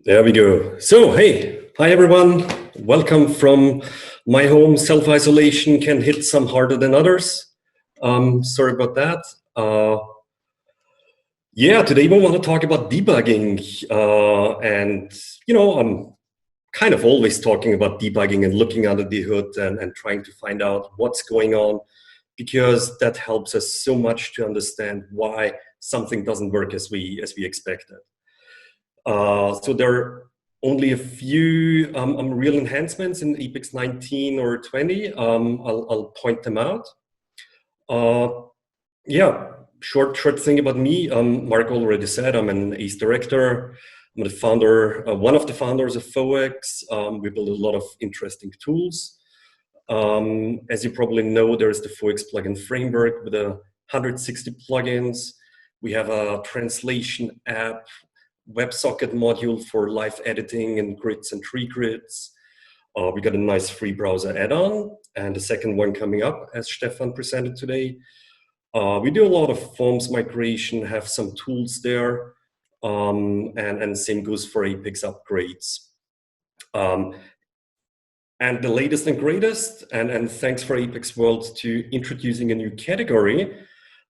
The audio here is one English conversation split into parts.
There we go. So, hey, hi everyone. Welcome from my home. Self-isolation can hit some harder than others. Sorry about that. Yeah, today we want to talk about debugging. I'm kind of always talking about debugging and looking under the hood and trying to find out what's going on, because that helps us so much to understand why something doesn't work as we expected. So there are only a few real enhancements in Apex 19 or 20. I'll point them out. Yeah, short thing about me. Mark already said I'm an ACE director. I'm the founder, one of the founders of FOX. We build a lot of interesting tools. As you probably know, there's the FOX plugin framework with 160 plugins. We have a translation app, WebSocket module for live editing and grids and tree grids. We got a nice free browser add-on, and the second one coming up, as Stefan presented today. We do a lot of forms migration, have some tools there, and same goes for Apex upgrades. And the latest and greatest, and thanks for Apex World to introducing a new category.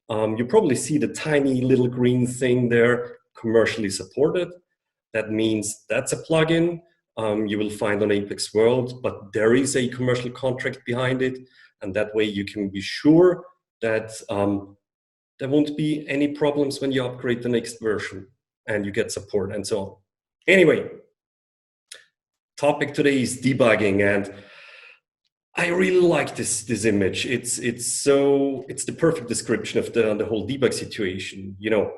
You probably see the tiny little green thing there, commercially supported. That means that's a plugin you will find on Apex World, but there is a commercial contract behind it, and that way you can be sure that there won't be any problems when you upgrade the next version and you get support and so on. Anyway, topic today is debugging, and I really like this image. It's the perfect description of the whole debug situation. You know,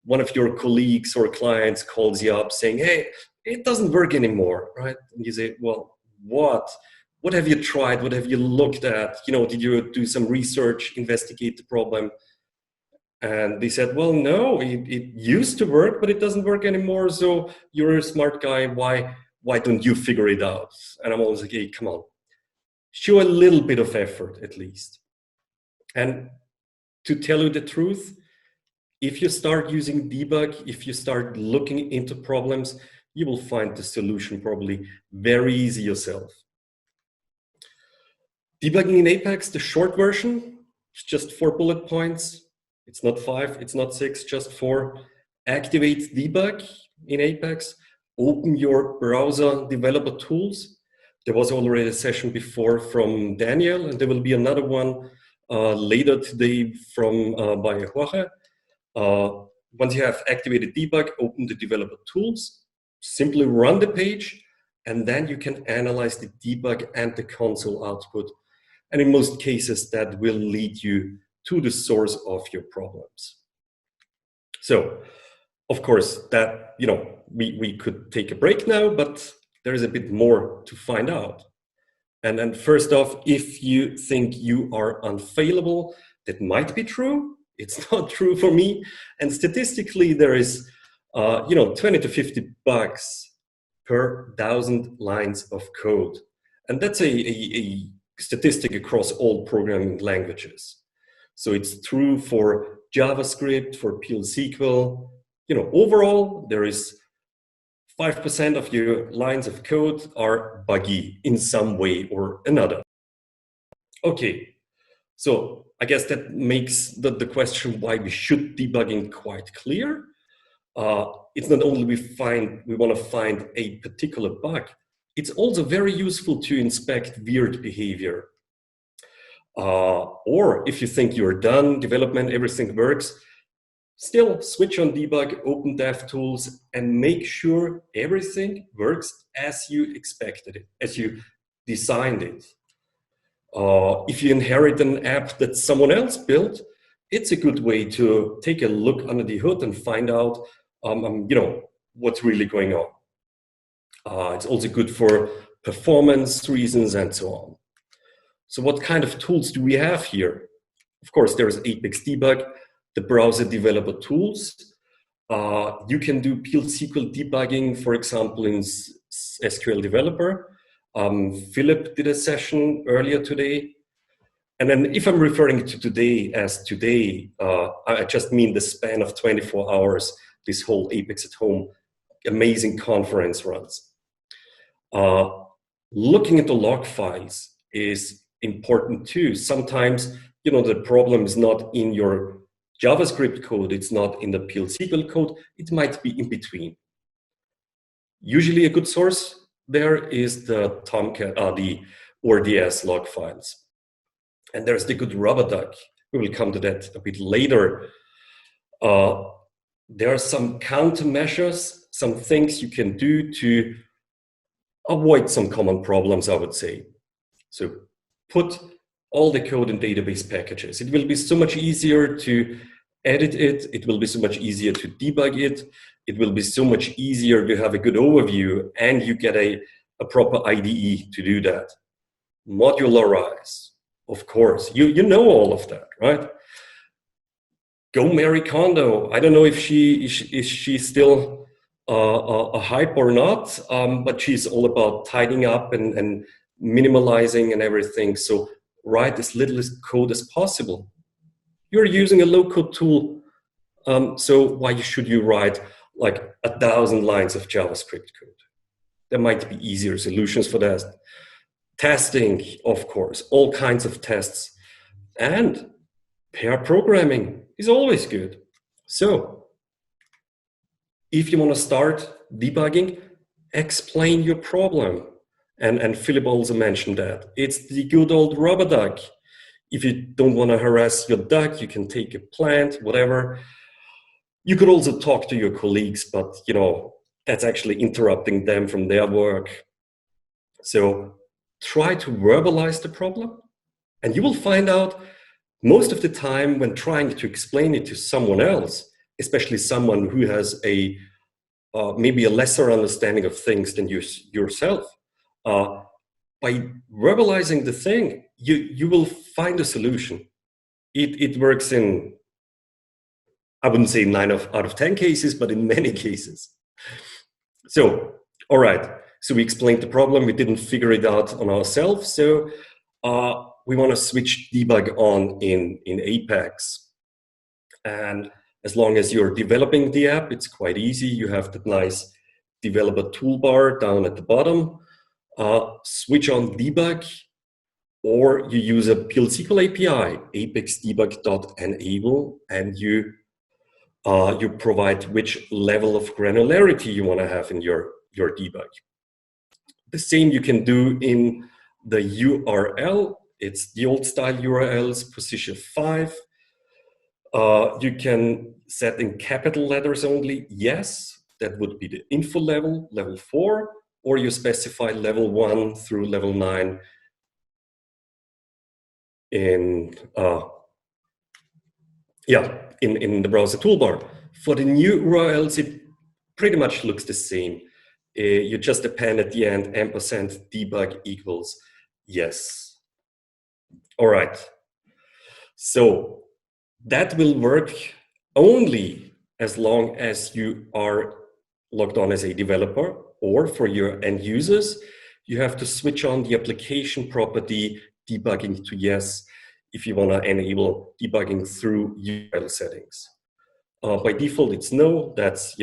one of your colleagues or clients calls you up saying, "Hey, it doesn't work anymore," right? And you say, "Well, what? What have you tried? What have you looked at? You know, did you do some research, investigate the problem?" And they said, "Well, no, it used to work, but it doesn't work anymore. So you're a smart guy. Why don't you figure it out?" And I'm always like, "Hey, come on, show a little bit of effort at least." And to tell you the truth, if you start using debug, if you start looking into problems, you will find the solution probably very easy yourself. Debugging in Apex, the short version, it's just 4 bullet points. It's not 5, it's not 6, just 4. Activate debug in Apex. Open your browser developer tools. There was already a session before from Daniel, and there will be another one later today from by Jorge. Once you have activated debug, open the developer tools, simply run the page, and then you can analyze the debug and the console output. And in most cases, that will lead you to the source of your problems. So, of course, that, you know, we could take a break now, but there is a bit more to find out. And then first off, if you think you are unfailable, that might be true. It's not true for me. And statistically, there is 20 to 50 bugs per 1,000 lines of code. And that's a statistic across all programming languages. So it's true for JavaScript, for PL SQL. You know, overall, there is 5% of your lines of code are buggy in some way or another. Okay, so I guess that makes the question why we should debugging quite clear. It's not only we want to find a particular bug, it's also very useful to inspect weird behavior. Or if you think you're done, development, everything works, still switch on debug, open DevTools, and make sure everything works as you expected it, as you designed it. If you inherit an app that someone else built, it's a good way to take a look under the hood and find out, what's really going on. It's also good for performance reasons and so on. So what kind of tools do we have here? Of course, there's Apex Debug, the browser developer tools. You can do PL SQL debugging, for example, in SQL Developer. Philip did a session earlier today. And then if I'm referring to today as today, I just mean the span of 24 hours, this whole Apex at Home amazing conference runs. Looking at the log files is important too. Sometimes, the problem is not in your JavaScript code, it's not in the PL/SQL code, it might be in between. Usually a good source there is the Tomcat, the RDS log files. And there's the good rubber duck. We will come to that a bit later. There are some countermeasures, some things you can do to avoid some common problems, I would say. So put all the code in database packages. It will be so much easier to edit it. It will be so much easier to debug it. It will be so much easier to have a good overview, and you get a proper IDE to do that. Modularize, of course. You know all of that, right? Go Mary Kondo. I don't know if she's still a hype or not, but she's all about tidying up and minimalizing and everything. So write as little code as possible. You're using a low-code tool, so why should you write like 1,000 lines of JavaScript code? There might be easier solutions for that. Testing, of course, all kinds of tests. And pair programming is always good. So if you want to start debugging, explain your problem. And Philip also mentioned that. It's the good old rubber duck. If you don't want to harass your duck, you can take a plant, whatever. You could also talk to your colleagues, but that's actually interrupting them from their work. So try to verbalize the problem, and you will find out most of the time when trying to explain it to someone else, especially someone who has maybe a lesser understanding of things than yourself, by verbalizing the thing, you will find a solution. It works in, I wouldn't say 9 out of 10 cases, but in many cases. So, all right. So we explained the problem. We didn't figure it out on ourselves. So we want to switch debug on in Apex. And as long as you're developing the app, it's quite easy. You have that nice developer toolbar down at the bottom. Switch on debug, or you use a PL/SQL API, apexdebug.enable, and you provide which level of granularity you want to have in your debug. The same you can do in the URL. It's the old style URLs, position 5. You can set in capital letters only, yes, that would be the info level, level 4, or you specify level 1 through level 9 in the browser toolbar. For the new URLs, it pretty much looks the same. You just append at the end &debug equals yes. All right. So that will work only as long as you are logged on as a developer, or for your end users, you have to switch on the application property debugging to yes if you want to enable debugging through URL settings. By default, it's no. That's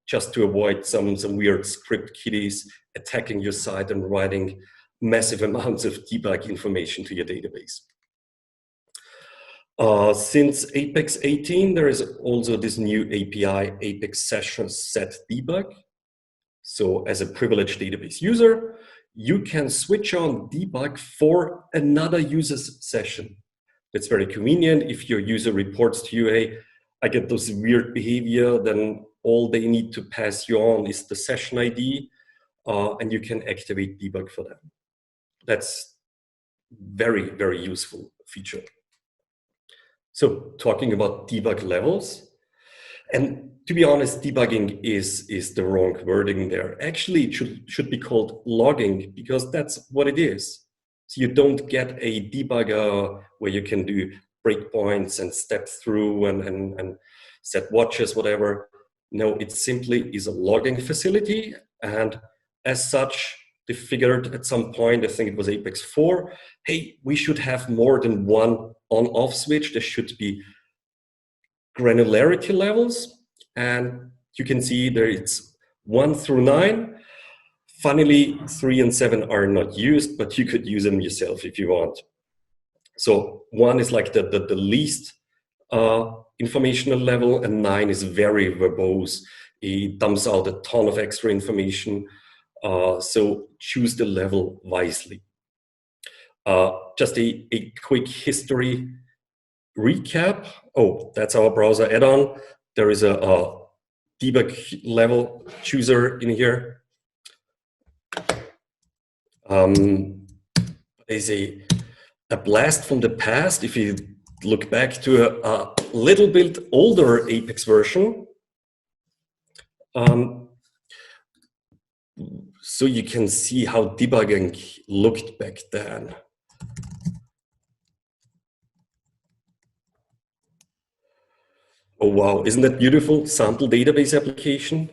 just to avoid some weird script kiddies attacking your site and writing massive amounts of debug information to your database. Since Apex 18, there is also this new API, Apex Sessions Set Debug. So as a privileged database user, you can switch on debug for another user's session. That's very convenient. If your user reports to you, hey, I get this weird behavior, then all they need to pass you on is the session ID, and you can activate debug for them. That's very, very useful feature. So talking about debug levels, and to be honest, debugging is the wrong wording there. Actually, it should be called logging, because that's what it is. So you don't get a debugger where you can do breakpoints and step through and set watches, whatever. No, it simply is a logging facility. And as such, they figured at some point, I think it was Apex 4, hey, we should have more than one on-off switch. There should be granularity levels. And you can see there it's 1 through 9. Funnily, 3 and 7 are not used, but you could use them yourself if you want. So 1 is like the least informational level, and 9 is very verbose. It dumps out a ton of extra information. So choose the level wisely. Just a quick history recap. Oh, that's our browser add-on. There is a debug level chooser in here. There's a blast from the past. If you look back to a little bit older Apex version, so you can see how debugging looked back then. Oh wow, isn't that beautiful? Sample database application.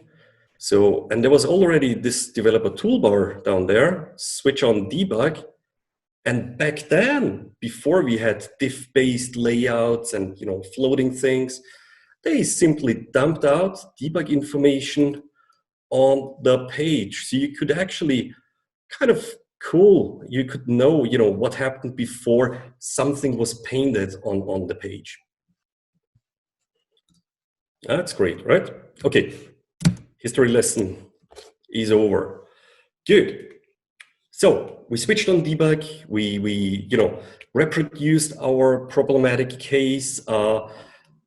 So, and there was already this developer toolbar down there, switch on debug. And back then, before we had diff-based layouts and floating things, they simply dumped out debug information on the page. So you could actually kind of you could know what happened before something was painted on the page. That's great, right? Okay, history lesson is over. Good. So we switched on debug. We reproduced our problematic case.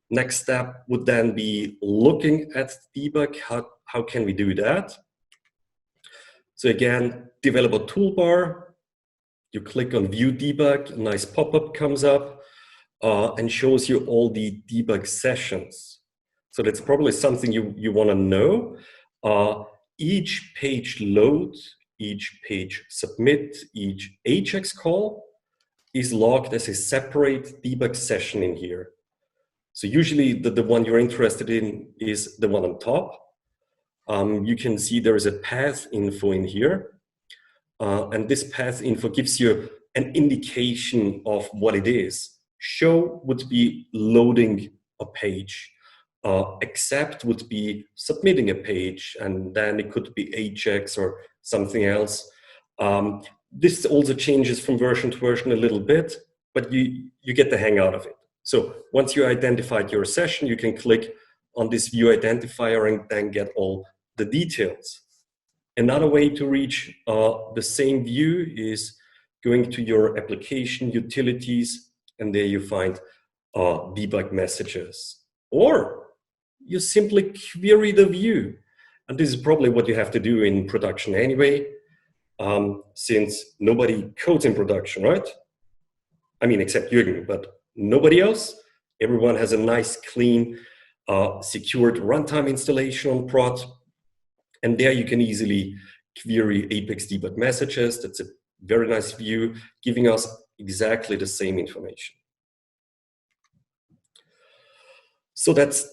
Next step would then be looking at debug. How can we do that? So again, developer toolbar. You click on View Debug. A nice pop-up comes up and shows you all the debug sessions. So that's probably something you want to know. Each page load, each page submit, each AJAX call is logged as a separate debug session in here. So usually the one you're interested in is the one on top. You can see there is a path info in here. And this path info gives you an indication of what it is. Show would be loading a page. Accept would be submitting a page, and then it could be AJAX or something else. This also changes from version to version a little bit, but you get the hang out of it. So once you identified your session, you can click on this view identifier and then get all the details. Another way to reach the same view is going to your application utilities, and there you find debug messages. Or you simply query the view. And this is probably what you have to do in production anyway, since nobody codes in production, right? I mean, except Jürgen, but nobody else. Everyone has a nice, clean, secured runtime installation on prod. And there you can easily query Apex debug messages. That's a very nice view, giving us exactly the same information. So that's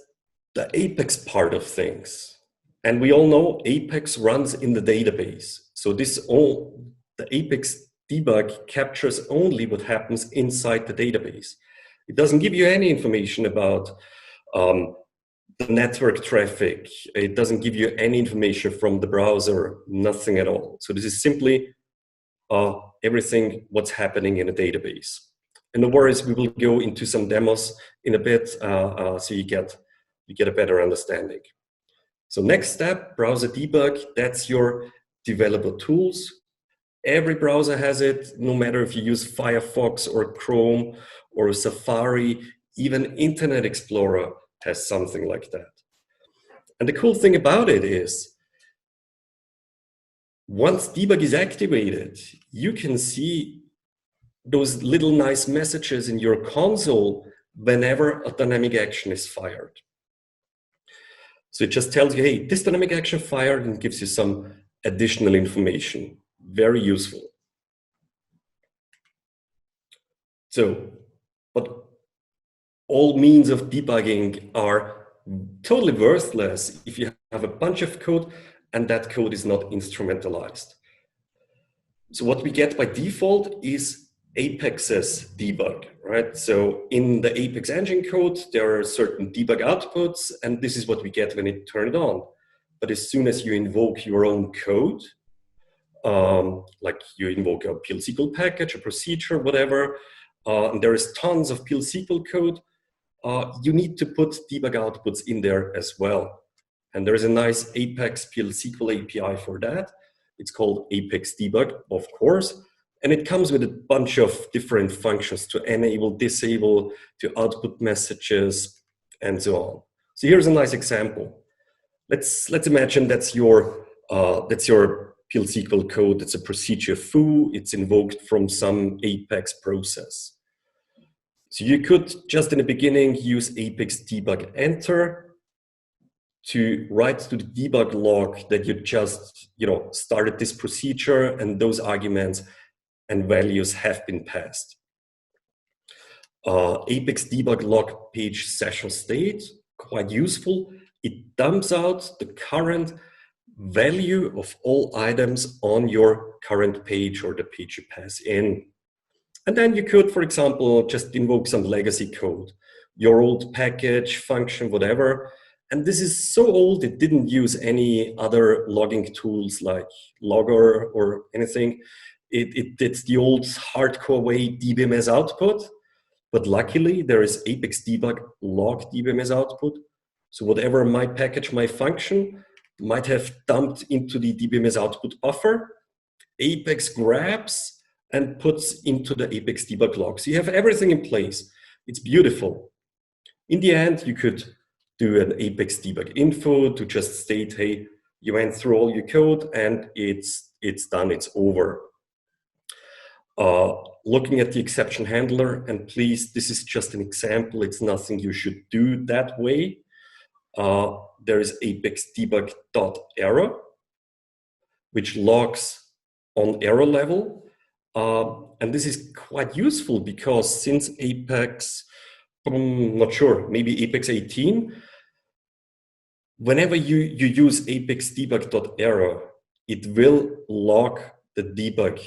the Apex part of things. And we all know Apex runs in the database. So the Apex debug captures only what happens inside the database. It doesn't give you any information about the network traffic. It doesn't give you any information from the browser, nothing at all. So this is simply everything what's happening in a database. And no worries, we will go into some demos in a bit so you get a better understanding. So next step, browser debug, that's your developer tools. Every browser has it, no matter if you use Firefox or Chrome or Safari, even Internet Explorer has something like that. And the cool thing about it is, once debug is activated, you can see those little nice messages in your console whenever a dynamic action is fired. So it just tells you, hey, this dynamic action fired, and gives you some additional information. Very useful. So, but all means of debugging are totally worthless if you have a bunch of code and that code is not instrumentalized. So what we get by default is Apex's debug, right? So in the Apex engine code, there are certain debug outputs, and this is what we get when it turned on. but as soon as you invoke your own code, like you invoke a PL/SQL package, a procedure, whatever, and there is tons of PL/SQL code, you need to put debug outputs in there as well. And there's a nice Apex PL/SQL API for that. It's called Apex Debug, of course. And it comes with a bunch of different functions to enable, disable, to output messages, and so on. So here's a nice example. Let's imagine that's your PL/SQL code. It's a procedure foo. It's invoked from some Apex process. So you could just in the beginning use Apex debug enter to write to the debug log that you just started this procedure and those arguments and values have been passed. Apex debug log page session state, quite useful. It dumps out the current value of all items on your current page or the page you pass in. And then you could, for example, just invoke some legacy code, your old package, function, whatever. And this is so old, it didn't use any other logging tools like Logger or anything. It did the old hardcore way DBMS output. But luckily, there is Apex debug log DBMS output. So whatever my package, my function might have dumped into the DBMS output buffer, Apex grabs and puts into the Apex debug log. So you have everything in place. It's beautiful. In the end, you could do an Apex debug info to just state, hey, you went through all your code and it's done, it's over. Looking at the exception handler, and please, this is just an example. It's nothing you should do that way. There is Apex debug.error, which logs on error level. And this is quite useful because since Apex, I'm not sure, maybe Apex 18, whenever you use Apex debug.error, it will log the debug,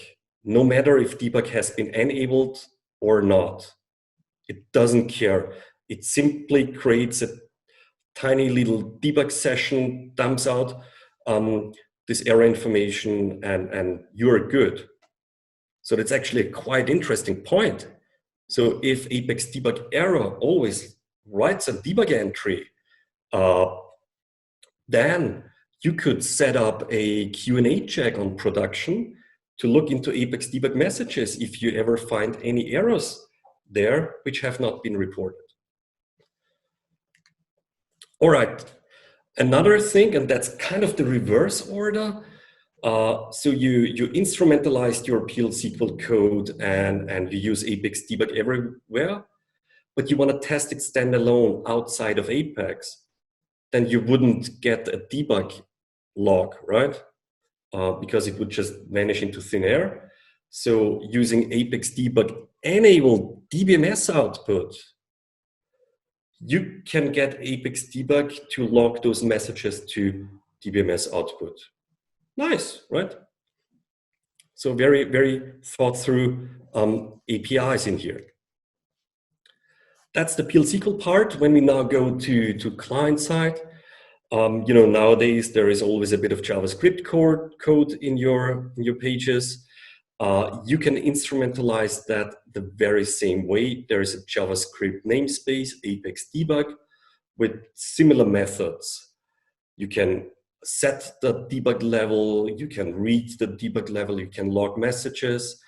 no matter if debug has been enabled or not. It doesn't care. It simply creates a tiny little debug session, dumps out this error information, and you're good. So that's actually a quite interesting point. So if Apex debug error always writes a debug entry, then you could set up a Q&A check on production to look into Apex debug messages if you ever find any errors there which have not been reported. All right, another thing, and that's kind of the reverse order. So you instrumentalized your PL/SQL code and you use Apex debug everywhere, but you want to test it standalone outside of Apex, then you wouldn't get a debug log, right? Because it would just vanish into thin air. So using Apex debug enable DBMS output, you can get Apex debug to log those messages to DBMS output. Nice, right? So very, very thought through APIs in here. That's the PL/SQL part. When we now go to client side, nowadays there is always a bit of JavaScript code in your pages. You can instrumentalize that the very same way. There is a JavaScript namespace, Apex debug, with similar methods. You can set the debug level, you can read the debug level, you can log messages,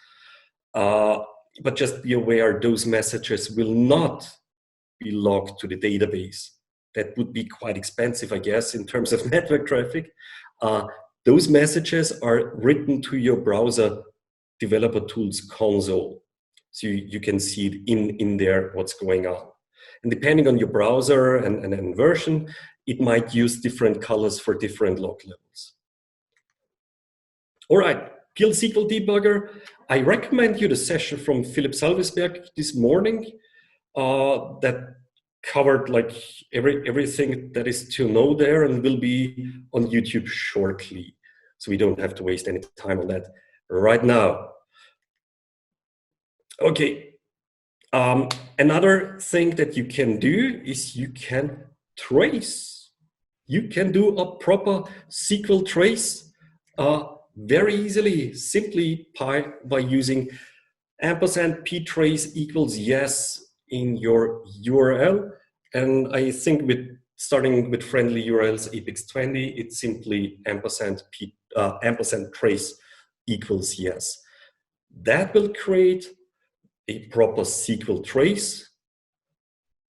but just be aware those messages will not be logged to the database. That would be quite expensive, I guess, in terms of network traffic. Those messages are written to your browser developer tools console. So you can see it in there, what's going on. And depending on your browser and version, it might use different colors for different log levels. All right, PL/SQL debugger. I recommend you the session from Philipp Salvesberg this morning that covered like everything that is to know there and will be on YouTube shortly. So we don't have to waste any time on that right now. Okay. Another thing that you can do is you can trace you can do a proper SQL trace very easily, simply by using ampersand ptrace equals yes in your URL. And I think starting with friendly URLs Apex 20, it's simply ampersand trace equals yes. That will create a proper SQL trace.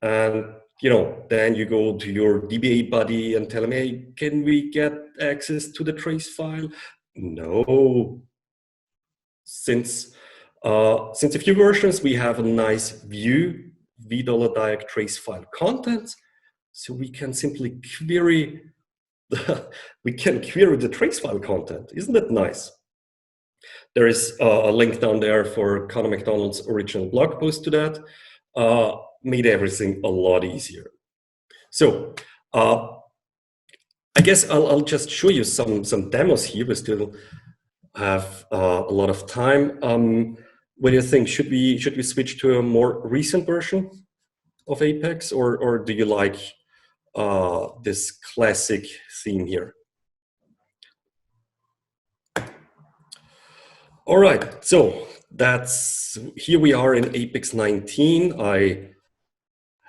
And then you go to your DBA buddy and tell him, hey, can we get access to the trace file? No. Since a few versions, we have a nice view, $diag trace file contents. So we can simply query the trace file content. Isn't that nice? There is a link down there for Connor McDonald's original blog post to that. Made everything a lot easier. So I guess I'll just show you some demos here. We still have a lot of time. What do you think? Should we switch to a more recent version of Apex, or do you like this classic theme here? All right, so here we are in Apex 19. I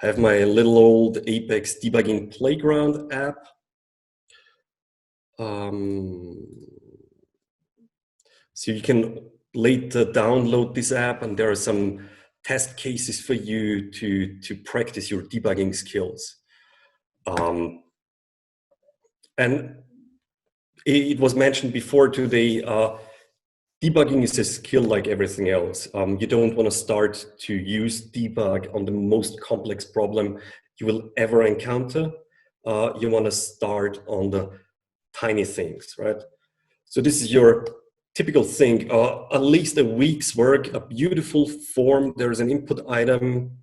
have my little old Apex debugging playground app. So you can later download this app, and there are some test cases for you to practice your debugging skills. And it was mentioned before today, debugging is a skill like everything else. You don't want to start to use debug on the most complex problem you will ever encounter. You want to start on the tiny things, right? So this is your typical thing, at least a week's work, a beautiful form. There's an input item.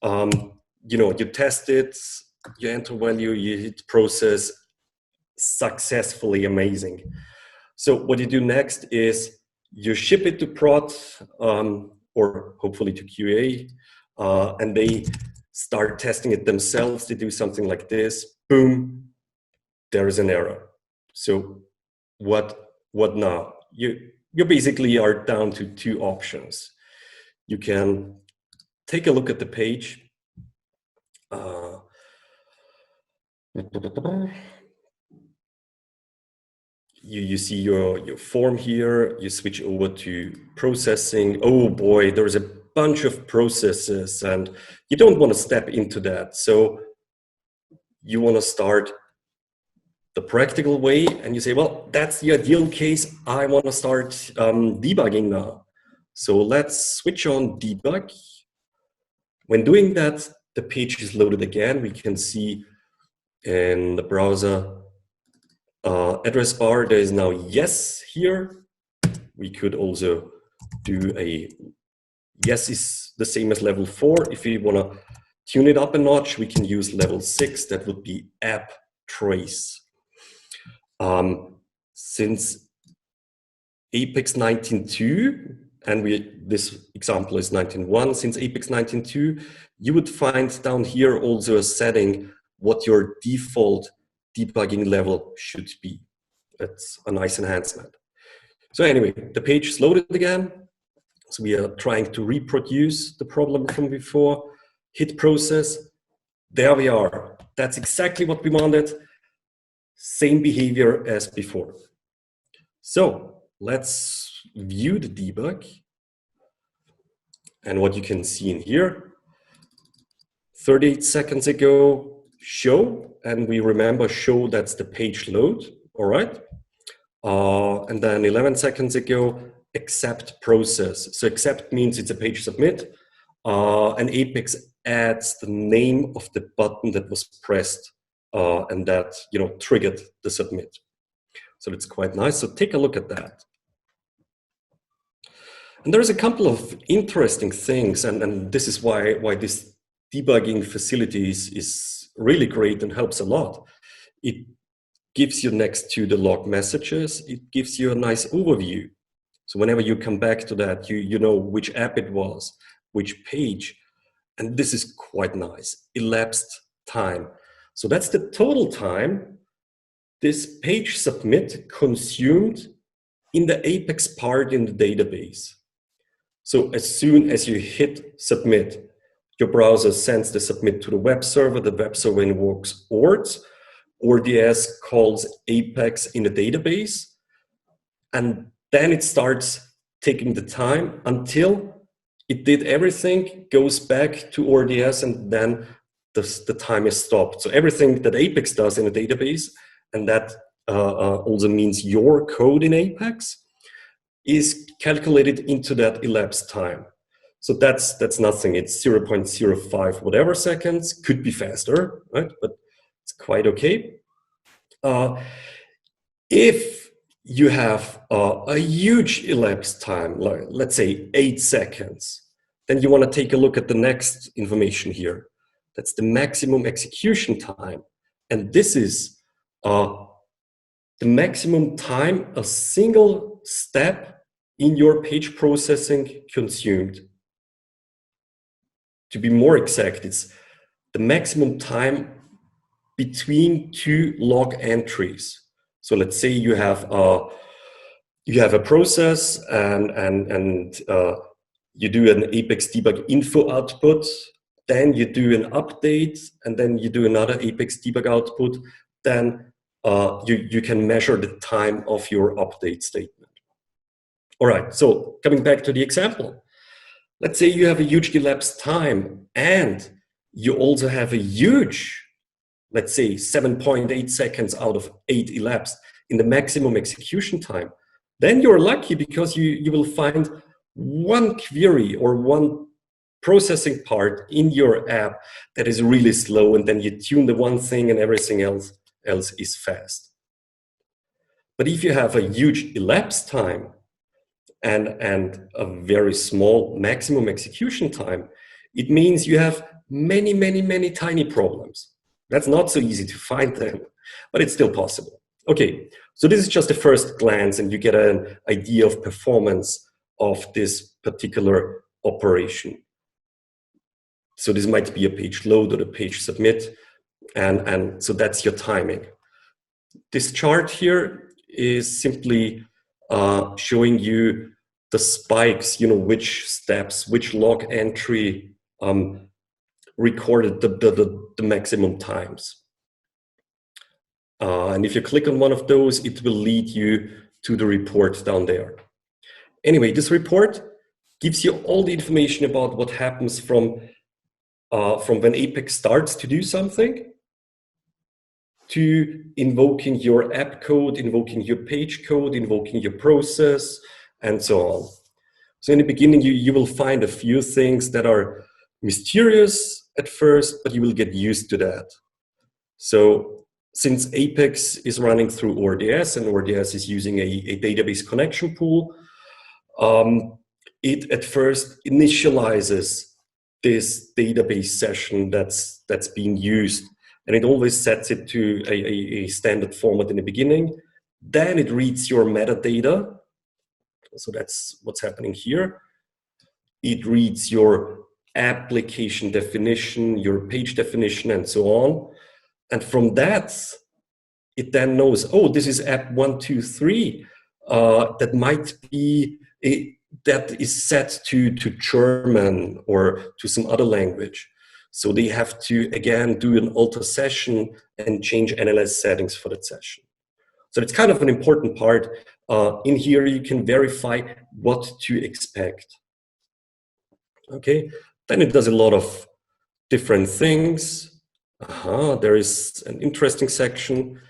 You test it, you enter value, you hit process, successfully, amazing. So what you do next is you ship it to prod, or hopefully to QA, and they start testing it themselves. They do something like this, boom, there is an error. So what now? You basically are down to two options. You can take a look at the page. You see your form here, you switch over to processing. Oh boy, there's a bunch of processes and you don't want to step into that. So you want to start the practical way and you say, well, that's the ideal case. I want to start debugging now. So let's switch on debug. When doing that, the page is loaded again. We can see in the browser address bar, there is now yes here. We could also do a yes is the same as level 4. If we want to tune it up a notch, we can use level 6. That would be app trace. Since Apex 19.2, and this example is 19.1, since Apex 19.2, you would find down here also a setting what your default debugging level should be. That's a nice enhancement. So anyway, the page is loaded again. So we are trying to reproduce the problem from before. Hit process. There we are. That's exactly what we wanted. Same behavior as before. So let's view the debug. And what you can see in here, 38 seconds ago, show, and we remember show, that's the page load, all right? And then 11 seconds ago, accept process. So accept means it's a page submit, and Apex adds the name of the button that was pressed, and that triggered the submit. So it's quite nice. So take a look at that. And there's a couple of interesting things, and this is why this debugging facilities is really great and helps a lot. It gives you, next to the log messages, it gives you a nice overview. So whenever you come back to that, you know which app it was, which page, and this is quite nice. Elapsed time. So that's the total time this page submit consumed in the Apex part in the database. So as soon as you hit submit, your browser sends the submit to the web server invokes ORDS. ODS calls Apex in the database, and then it starts taking the time until it did everything, goes back to ODS, and then the time is stopped. So everything that Apex does in a database, and that also means your code in Apex, is calculated into that elapsed time. So that's nothing. It's 0.05 whatever seconds. Could be faster, right? But it's quite okay. If you have a huge elapsed time, like let's say 8 seconds, then you want to take a look at the next information here. That's the maximum execution time. And this is the maximum time a single step in your page processing consumed. To be more exact, it's the maximum time between 2 log entries. So let's say you have a process and you do an Apex debug info output, then you do an update, and then you do another Apex debug output, then you can measure the time of your update statement. All right, so coming back to the example. Let's say you have a huge elapsed time and you also have a huge, let's say 7.8 seconds out of 8 elapsed in the maximum execution time. Then you're lucky because you will find one query or one processing part in your app that is really slow, and then you tune the one thing and everything else is fast. But if you have a huge elapsed time and a very small maximum execution time, it means you have many tiny problems. That's not so easy to find them, but it's still possible. Okay, so this is just a first glance, and you get an idea of performance of this particular operation. So this might be a page load or a page submit, and so that's your timing. This chart here is simply showing you the spikes, which steps, which log entry recorded the maximum times. And if you click on one of those, it will lead you to the report down there. Anyway, this report gives you all the information about what happens from when Apex starts to do something, to invoking your app code, invoking your page code, invoking your process, and so on. So in the beginning, you will find a few things that are mysterious at first, but you will get used to that. So since Apex is running through ODS, and ODS is using a database connection pool, it at first initializes this database session that's being used. And it always sets it to a standard format in the beginning. Then it reads your metadata. So that's what's happening here. It reads your application definition, your page definition, and so on. And from that, it then knows, oh, this is app 123. That might be that is set to German or to some other language. So they have to, again, do an alter session and change NLS settings for that session. So it's kind of an important part. In here, you can verify what to expect. Okay, then it does a lot of different things. There is an interesting section.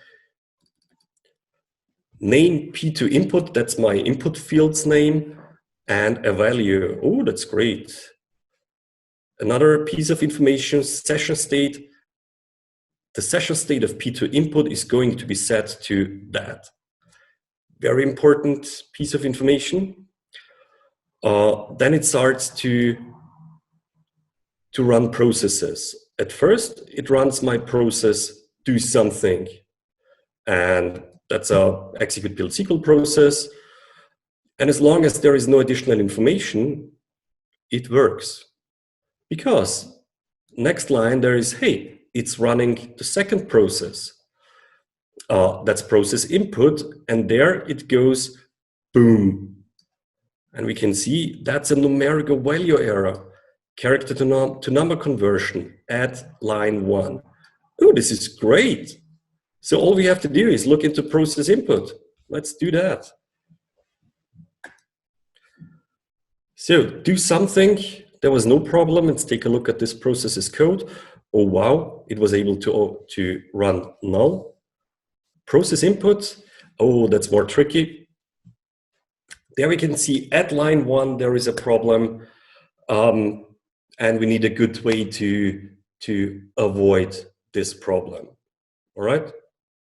Name P2 input, that's my input field's name, and a value. Oh, that's great. Another piece of information, session state. The session state of P2 input is going to be set to that. Very important piece of information. Then it starts to run processes. At first, it runs my process do something. And that's a execute build SQL process. And as long as there is no additional information, it works. Because next line there is, hey, it's running the second process. That's process input, and there it goes, boom. And we can see that's a numerical value error, character to number conversion at line 1. Oh, this is great. So all we have to do is look into process input. Let's do that. So do something. There was no problem. Let's take a look at this process's code. Oh, wow. It was able to run null. Process input. Oh, that's more tricky. There we can see at line 1, there is a problem. And we need a good way to avoid this problem. All right.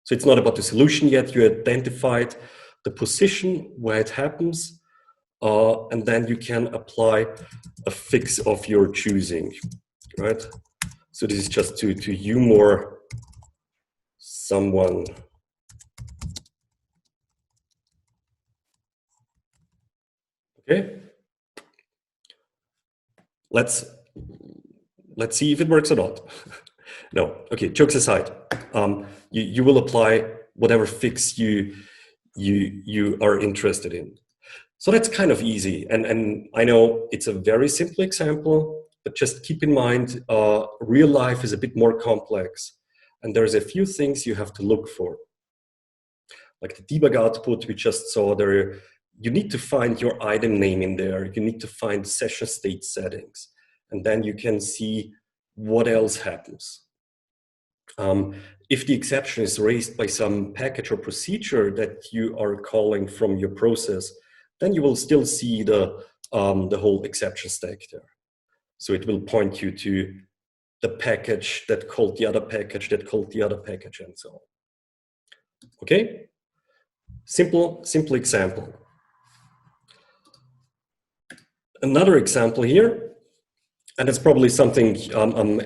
So it's not about the solution yet. You identified the position where it happens. And then you can apply a fix of your choosing, right? So this is just to humor someone. Okay. Let's see if it works or not. No. Okay. Jokes aside, you will apply whatever fix you are interested in. So that's kind of easy. And I know it's a very simple example, but just keep in mind, real life is a bit more complex. And there's a few things you have to look for. Like the debug output we just saw there, you need to find your item name in there. You need to find session state settings. And then you can see what else happens. If the exception is raised by some package or procedure that you are calling from your process, then you will still see the whole exception stack there. So it will point you to the package that called the other package, that called the other package, and so on. Okay? Simple example. Another example here, and it's probably something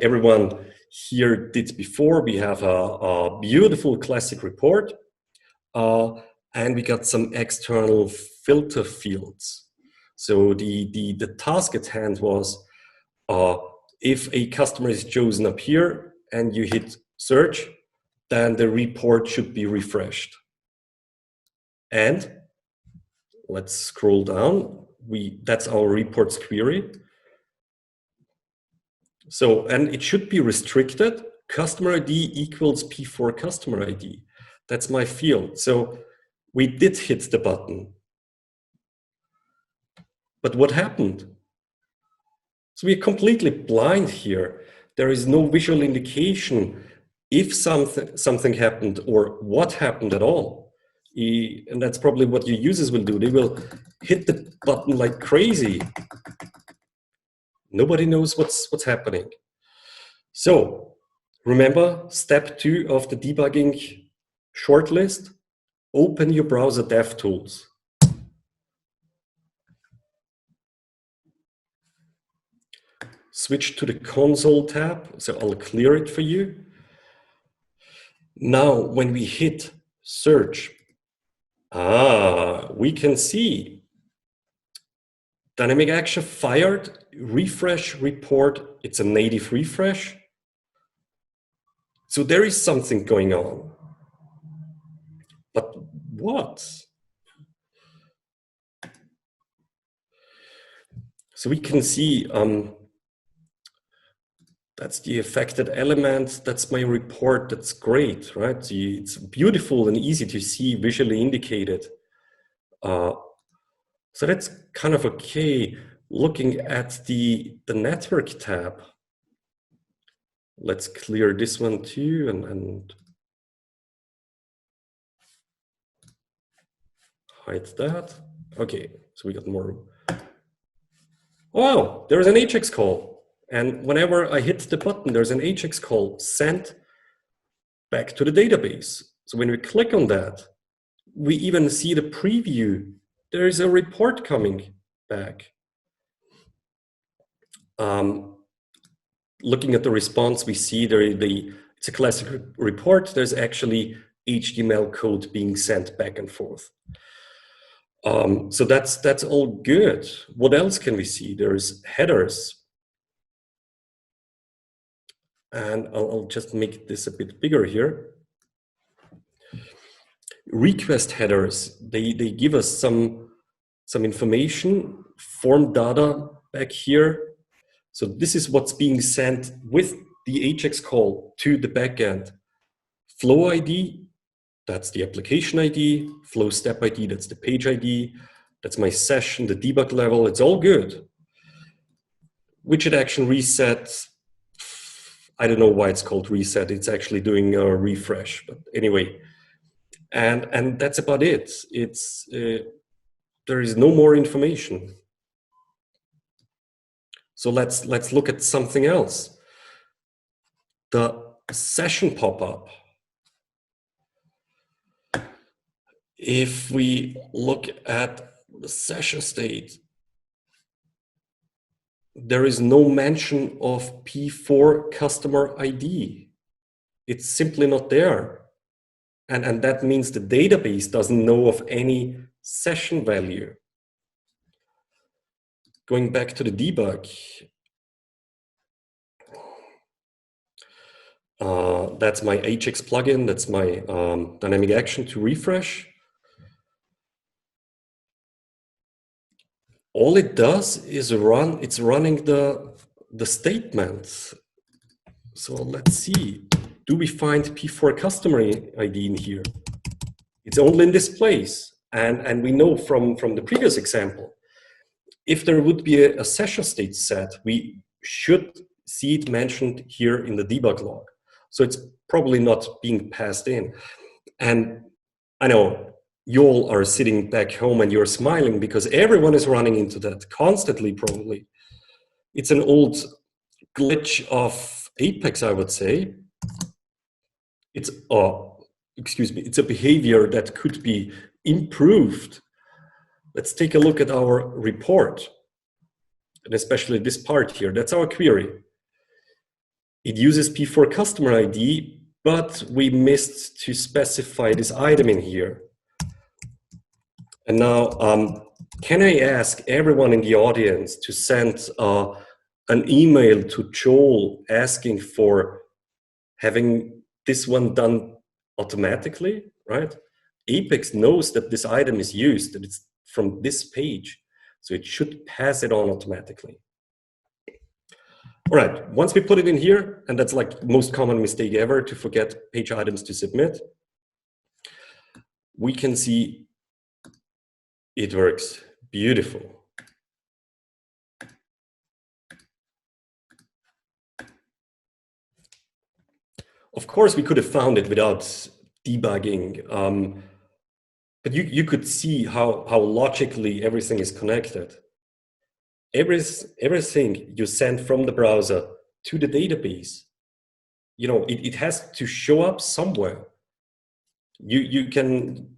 everyone here did before. We have a beautiful classic report. And we got some external filter fields. So the task at hand was, if a customer is chosen up here and you hit search, then the report should be refreshed. And let's scroll down. That's our reports query. So, and it should be restricted. Customer ID equals P4 customer ID. That's my field. So we did hit the button. But what happened? So we're completely blind here. There is no visual indication if something happened or what happened at all. And that's probably what your users will do. They will hit the button like crazy. Nobody knows what's happening. So remember step 2 of the debugging shortlist. Open your browser DevTools. Switch to the console tab. So I'll clear it for you. Now, when we hit search, we can see dynamic action fired, refresh report. It's a native refresh. So there is something going on. But what? So we can see that's the affected element. That's my report. That's great, right? It's beautiful and easy to see, visually indicated. So that's kind of okay. Looking at the network tab, let's clear this one too and hide that. Okay, so we got more. Oh, there's an AJAX call. And whenever I hit the button, there's an AJAX call sent back to the database. So when we click on that, we even see the preview. There is a report coming back. Looking at the response, we see it's a classic report. There's actually HTML code being sent back and forth. So that's all good. What else can we see? There's headers. And I'll just make this a bit bigger here. request headers, they give us some information, form data back here. So this is what's being sent with the Ajax call to the backend. Flow ID, that's the application ID. Flow step ID, that's the page ID. That's my session, the debug level, it's all good. Widget action reset, I don't know why it's called reset. It's actually doing a refresh, but anyway. And that's about it. It's there is no more information. So let's look at something else. The session pop-up. If we look at the session state, there is no mention of P4 customer ID. It's simply not there. And that means the database doesn't know of any session value. Going back to the debug, that's my Ajax plugin, that's my dynamic action to refresh. All it does is it's running the statements. So let's see, do we find P4 customer ID in here? It's only in this place. And we know from the previous example, if there would be a session state set, we should see it mentioned here in the debug log. So it's probably not being passed in. And I know you all are sitting back home and you're smiling because everyone is running into that constantly, probably. It's an old glitch of Apex, I would say. It's it's a behavior that could be improved. Let's take a look at our report, and especially this part here. That's our query. It uses P4 customer ID, but we missed to specify this item in here. And now, can I ask everyone in the audience to send an email to Joel asking for having this one done automatically, right? Apex knows that this item is used, that it's from this page, so it should pass it on automatically. All right, once we put it in here, and that's like the most common mistake ever, to forget page items to submit, we can see it works. Beautiful. Of course, we could have found it without debugging, but you could see how logically everything is connected. Everything you send from the browser to the database, you know, it has to show up somewhere. You can,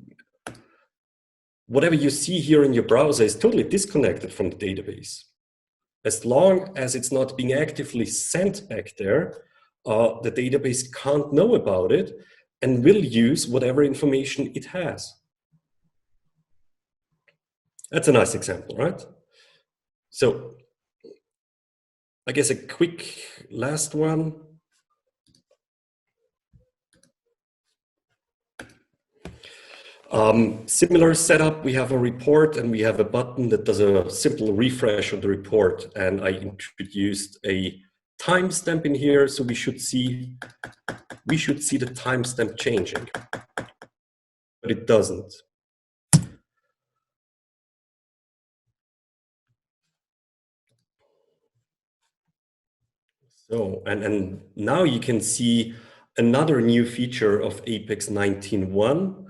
whatever you see here in your browser is totally disconnected from the database. As long as it's not being actively sent back there, the database can't know about it and will use whatever information it has. That's a nice example, right? So I guess a quick last one. Similar setup, we have a report and we have a button that does a simple refresh of the report. And I introduced a timestamp in here, so we should see the timestamp changing, but it doesn't. So, and now you can see another new feature of Apex 19.1.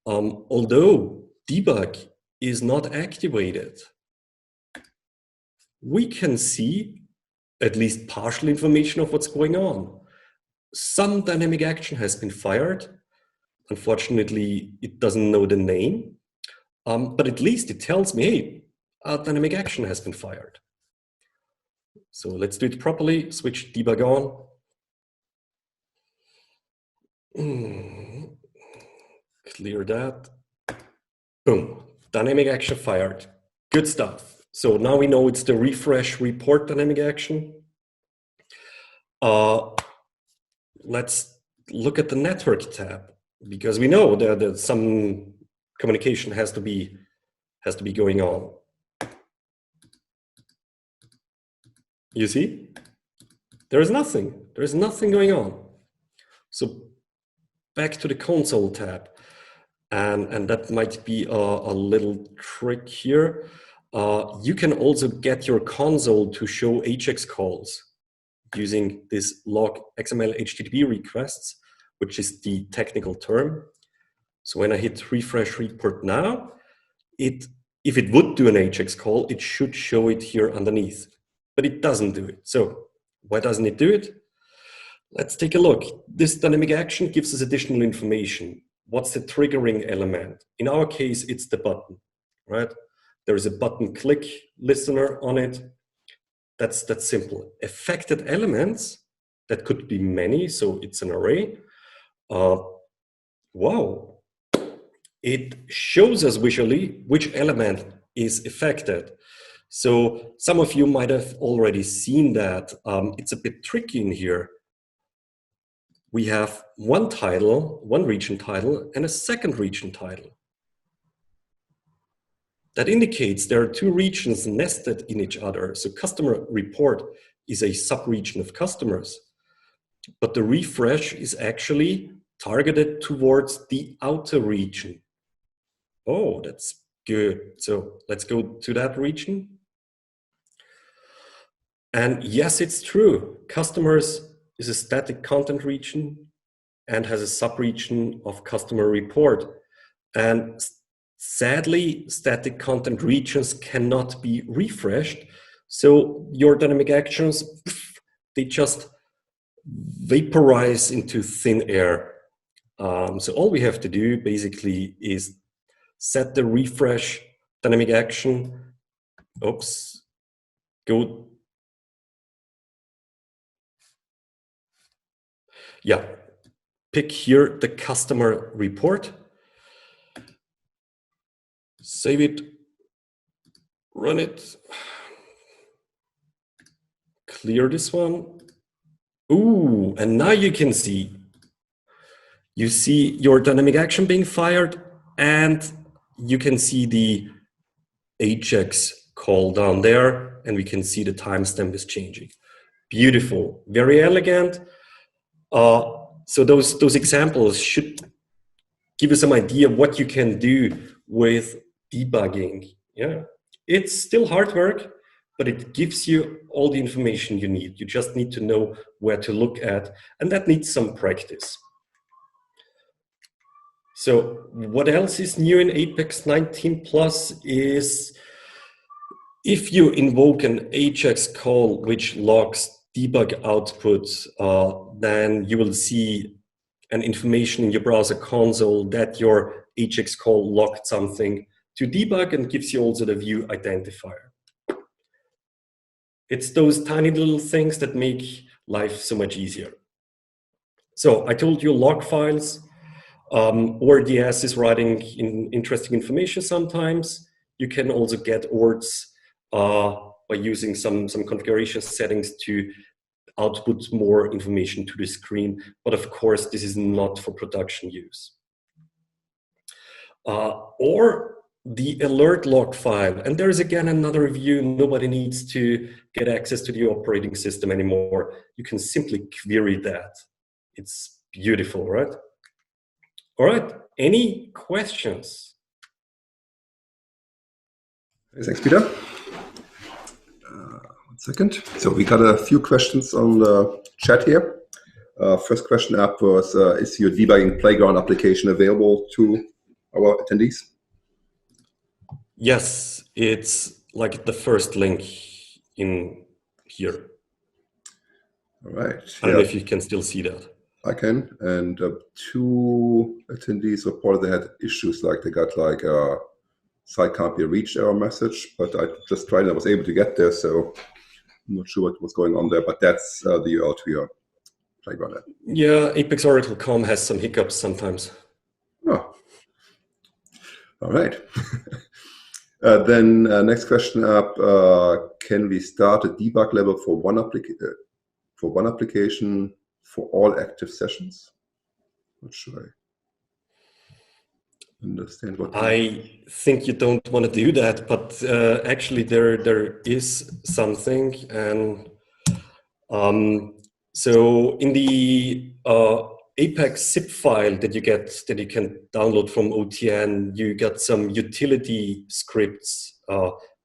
Although debug is not activated, we can see at least partial information of what's going on. Some dynamic action has been fired. Unfortunately, it doesn't know the name, but at least it tells me, hey, a dynamic action has been fired. So let's do it properly, switch debug on. Clear that. Boom, dynamic action fired. Good stuff. So now we know it's the refresh report dynamic action. Let's look at the network tab. because we know that some communication has to be going on. You see, there is nothing. There is nothing going on. So back to the console tab, and that might be a little trick here. You can also get your console to show AJAX calls using this log XML HTTP requests, which is the technical term. So when I hit refresh report now, if it would do an AJAX call, it should show it here underneath, but it doesn't do it. So why doesn't it do it? Let's take a look. This dynamic action gives us additional information. What's the triggering element? In our case, it's the button, right? There is a button click listener on it. That's simple. Affected elements, that could be many, so it's an array. Wow. It shows us visually which element is affected. So some of you might have already seen that. It's a bit tricky in here. We have one title, one region title, and a second region title. That indicates there are two regions nested in each other. So customer report is a sub-region of customers, but the refresh is actually targeted towards the outer region. Oh, that's good. So let's go to that region. And yes, it's true. Customers is a static content region and has a sub-region of customer report. And sadly, static content regions cannot be refreshed. So your dynamic actions, they just vaporize into thin air. So all we have to do basically is set the refresh dynamic action. Oops, go. Yeah, pick here the customer report. Save it, run it, clear this one. Ooh, and now you can see, your dynamic action being fired, and you can see the AJAX call down there, and we can see the timestamp is changing. Beautiful, very elegant. So those examples should give you some idea of what you can do with debugging. Yeah, it's still hard work, but it gives you all the information you need. You just need to know where to look at, and that needs some practice. So what else is new in Apex 19 Plus is if you invoke an AJAX call which logs debug output, then you will see an information in your browser console that your AJAX call logged something to debug, and gives you also the view identifier. It's those tiny little things that make life so much easier. So I told you log files, ORDS is writing interesting information sometimes. You can also get ORDs by using some configuration settings to output more information to the screen. But of course, this is not for production use. Or the alert log file. And there is again another view. Nobody needs to get access to the operating system anymore. You can simply query that. It's beautiful, right? All right, any questions? Thanks, Peter. 1 second. So we got a few questions on the chat here. First question up was, is your debugging playground application available to our attendees? Yes, it's like the first link in here. All right. I don't know if you can still see that. I can. And 2 attendees reported they had issues, like they got like a site can't be reached error message, but I just tried and I was able to get there, so I'm not sure what was going on there, but that's the URL to your playground app. Yeah, ApexOracle.com has some hiccups sometimes. Oh. All right. Then next question up, can we start a debug level for one application for all active sessions? Not sure. understand what I think you don't want to do that, but actually there is something, and so in the Apex zip file that you can download from OTN, you got some utility scripts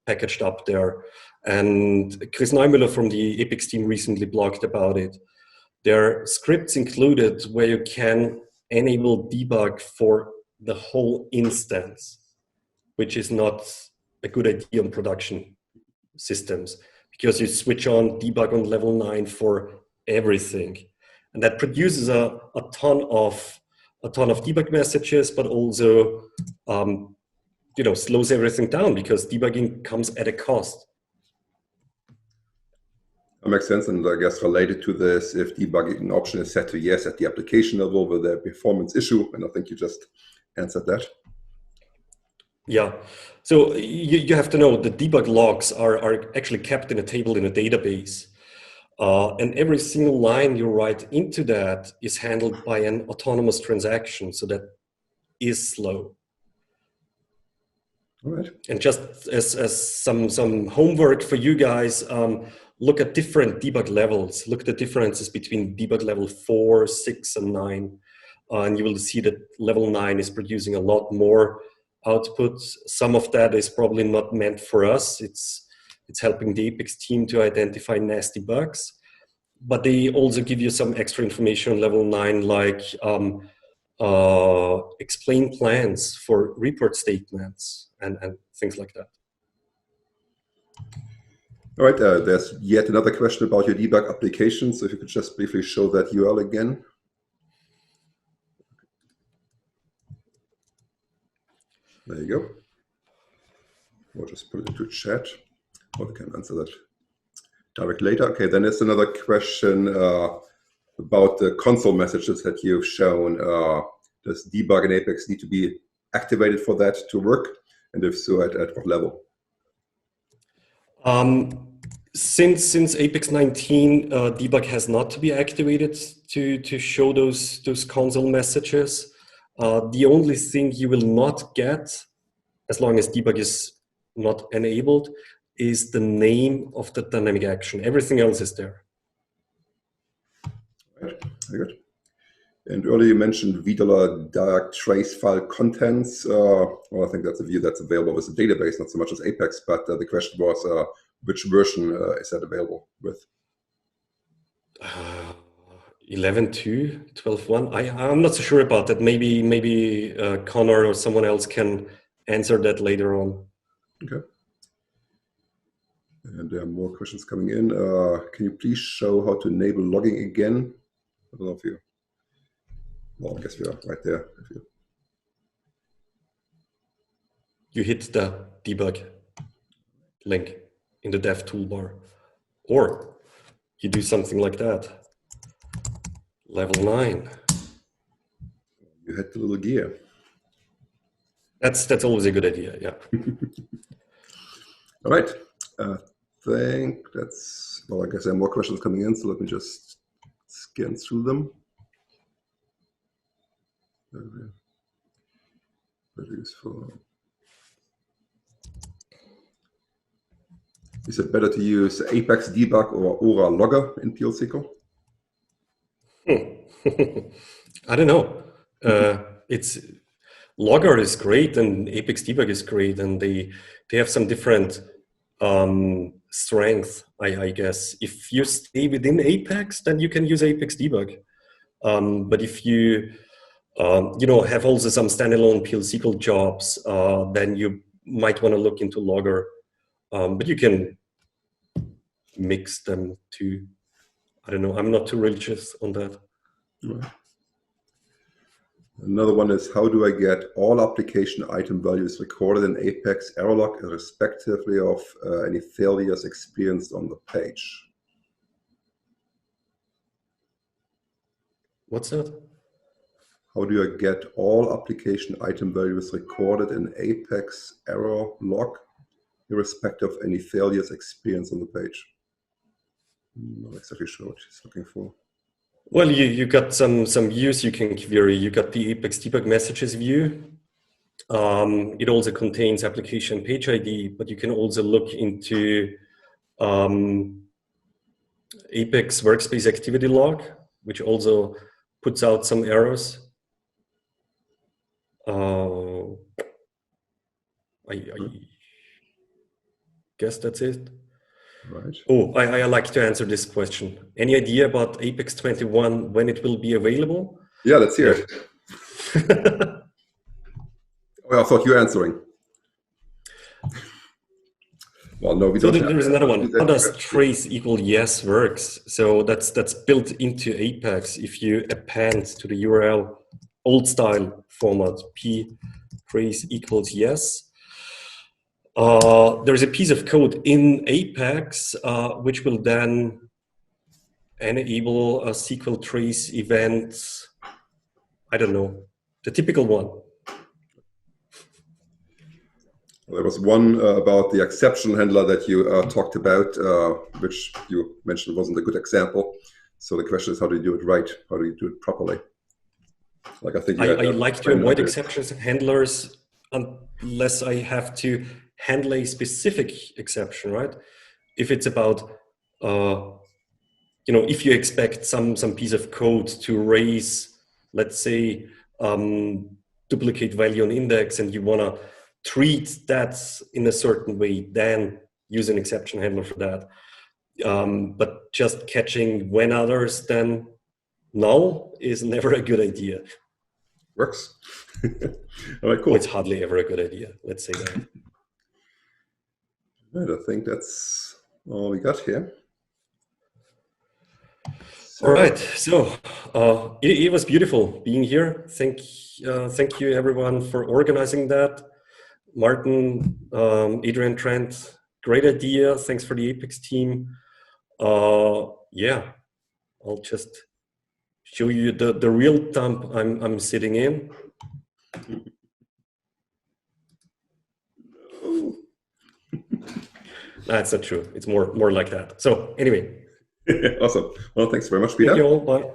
packaged up there, and Chris Neumüller from the Apex team recently blogged about it. There are scripts included where you can enable debug for the whole instance, which is not a good idea on production systems, because you switch on debug on level 9 for everything, and that produces a ton of debug messages, but also slows everything down because debugging comes at a cost. That makes sense, and I guess related to this, if debugging option is set to yes at the application level, will there be a performance issue? And I think you just answered that. Yeah, so you have to know the debug logs are actually kept in a table in a database. And every single line you write into that is handled by an autonomous transaction, so that is slow. All right. And just as some homework for you guys, look at different debug levels. Look at the differences between debug level 4, 6, and 9. And you will see that level 9 is producing a lot more output. Some of that is probably not meant for us. It's helping the Apex team to identify nasty bugs. But they also give you some extra information on level 9, like explain plans for report statements and things like that. All right, there's yet another question about your debug application. So if you could just briefly show that URL again. There you go. We'll just put it into chat, or we can answer that directly later. Okay, then there's another question about the console messages that you've shown. Does debug in Apex need to be activated for that to work? And if so, at what level? Since Apex 19, debug has not to be activated to show those console messages. The only thing you will not get, as long as debug is not enabled, is the name of the dynamic action. Everything else is there. Right. Very good. And earlier you mentioned VDOLA direct trace file contents. Well, I think that's a view that's available with the database, not so much as Apex, but the question was which version is that available with? 11.2, 12.1. I'm not so sure about that. Maybe Connor or someone else can answer that later on. Okay. And there are more questions coming in. Can you please show how to enable logging again? I don't know if you. Well, I guess we are right there. If you hit the debug link in the dev toolbar, or you do something like that. Level 9. You hit the little gear. That's always a good idea, yeah. All right. I think that's, well, I guess there are more questions coming in, so let me just scan through them. Very useful. Is it better to use Apex Debug or Aura Logger in PL/SQL? I don't know. It's Logger is great and Apex Debug is great, and they have some different strength, I guess. If you stay within Apex, then you can use Apex Debug. But if you have also some standalone PL/SQL jobs, then you might want to look into Logger. But you can mix them too. I don't know. I'm not too religious on that. Right. Another one is, how do I get all application item values recorded in Apex error log, irrespectively of any failures experienced on the page? What's that? How do I get all application item values recorded in Apex error log, irrespective of any failures experienced on the page? I'm not exactly sure what she's looking for. Well, you got some views you can query. You got the Apex Debug messages view, It also contains application page ID, but you can also look into Apex workspace activity log, which also puts out some errors. I guess that's it. Right. Oh, I like to answer this question. Any idea about Apex 21, when it will be available? Yeah, let's hear it. Oh, I thought you were answering. Well, no, we So don't. there's another one. How does trace equal yes works? So that's built into Apex. If you append to the URL old style format p trace equals yes, there's a piece of code in Apex which will then enable a SQL trace event. I don't know, the typical one. There was one about the exception handler that you talked about, which you mentioned wasn't a good example. So the question is, how do you do it right? How do you do it properly? Like I think I like to avoid exceptions handlers unless I have to handle a specific exception, right? If it's about, if you expect some piece of code to raise, let's say, duplicate value on index, and you want to treat that in a certain way, then use an exception handler for that. But just catching when others then null is never a good idea. Works. All right, cool. Oh, it's hardly ever a good idea. Let's say that. Right, I think that's all we got here. So, all right. So it was beautiful being here. Thank you, everyone, for organizing that. Martin, Adrian, Trent, great idea. Thanks for the Apex team. Yeah, I'll just show you the real dump I'm sitting in. That's not true. It's more like that. So anyway. Awesome. Well, thanks very much, Peter. Thank you all. Bye.